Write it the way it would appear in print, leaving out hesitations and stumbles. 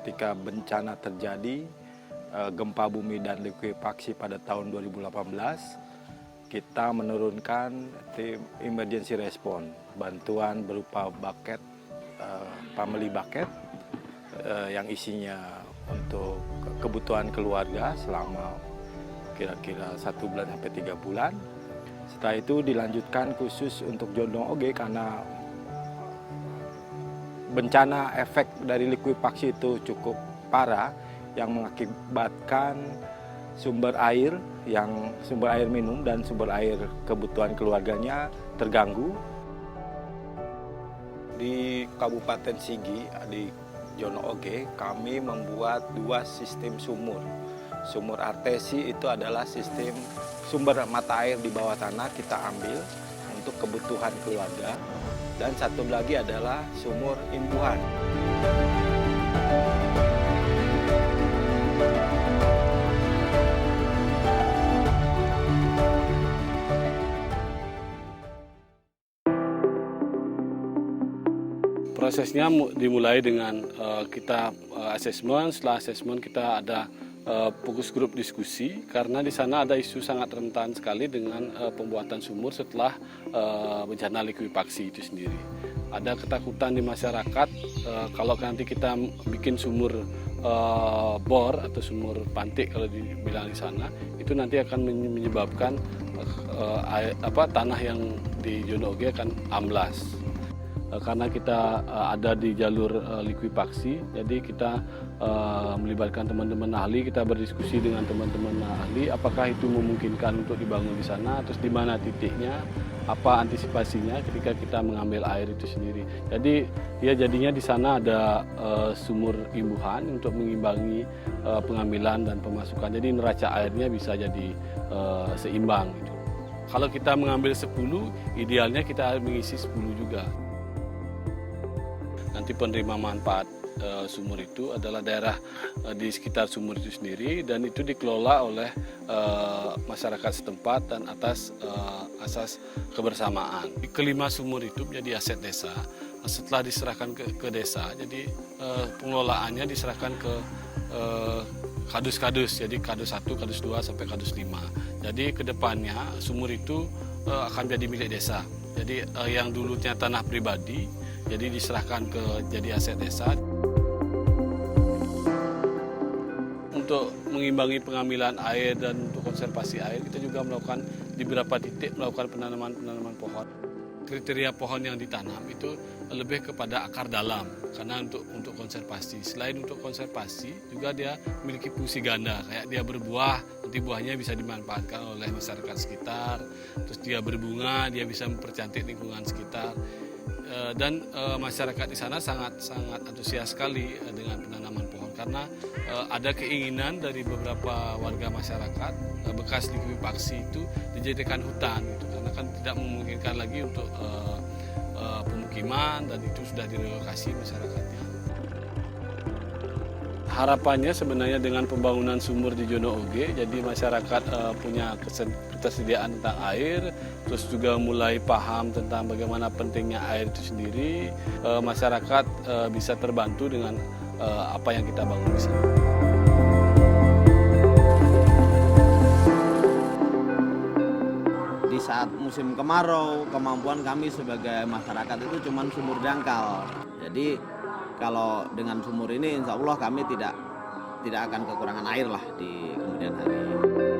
ketika bencana terjadi, gempa bumi dan likuifaksi pada tahun 2018, kita menurunkan tim emergency response, bantuan berupa bucket, family bucket, yang isinya untuk kebutuhan keluarga selama kira-kira 1 bulan sampai 3 bulan. Setelah itu dilanjutkan khusus untuk Jondong Oge karena bencana efek dari likuifaksi itu cukup parah yang mengakibatkan sumber air minum dan sumber air kebutuhan keluarganya terganggu. Di Kabupaten Sigi, di Jondong Oge, kami membuat 2 sistem sumur. Sumur artesi itu adalah sistem sumber mata air di bawah tanah kita ambil untuk kebutuhan keluarga. Dan satu lagi adalah sumur imbuhan. Prosesnya dimulai dengan kita asesmen. Setelah asesmen kita ada fokus grup diskusi karena di sana ada isu sangat rentan sekali dengan pembuatan sumur setelah bencana likuifaksi itu sendiri. Ada ketakutan di masyarakat kalau nanti kita bikin sumur bor atau sumur pantik kalau dibilang di sana, itu nanti akan menyebabkan tanah yang di Jondong Oge akan amblas. Karena kita ada di jalur likuifaksi, jadi kita melibatkan teman-teman ahli, kita berdiskusi dengan teman-teman ahli, apakah itu memungkinkan untuk dibangun di sana, terus di mana titiknya, apa antisipasinya ketika kita mengambil air itu sendiri. Jadi ya jadinya di sana ada sumur imbuhan untuk mengimbangi pengambilan dan pemasukan. Jadi neraca airnya bisa jadi seimbang. Gitu. Kalau kita mengambil 10, idealnya kita mengisi 10 juga. Nanti penerima manfaat sumur itu adalah daerah di sekitar sumur itu sendiri dan itu dikelola oleh masyarakat setempat dan atas asas kebersamaan. Kelima sumur itu menjadi aset desa. Setelah diserahkan ke desa, jadi pengelolaannya diserahkan ke kadus-kadus, jadi kadus 1, kadus 2 sampai kadus 5. Jadi kedepannya sumur itu akan menjadi milik desa. Jadi yang dulunya tanah pribadi, jadi diserahkan jadi aset desa. Untuk mengimbangi pengambilan air dan untuk konservasi air, kita juga melakukan di beberapa titik melakukan penanaman pohon. Kriteria pohon yang ditanam itu lebih kepada akar dalam karena untuk konservasi. Selain untuk konservasi, juga dia memiliki fungsi ganda, kayak dia berbuah, nanti buahnya bisa dimanfaatkan oleh masyarakat sekitar. Terus dia berbunga, dia bisa mempercantik lingkungan sekitar. Dan masyarakat di sana sangat antusias sekali dengan penanaman pohon karena ada keinginan dari beberapa warga masyarakat bekas likuifaksi itu dijadikan hutan gitu, karena kan tidak memungkinkan lagi untuk pemukiman dan itu sudah direlokasi masyarakatnya. Harapannya sebenarnya dengan pembangunan sumur di Jondong Oge, jadi masyarakat punya ketersediaan tentang air, terus juga mulai paham tentang bagaimana pentingnya air itu sendiri, masyarakat bisa terbantu dengan apa yang kita bangun di sana. Di saat musim kemarau, kemampuan kami sebagai masyarakat itu cuma sumur dangkal. Jadi kalau dengan sumur ini insya Allah kami tidak akan kekurangan air lah di kemudian hari.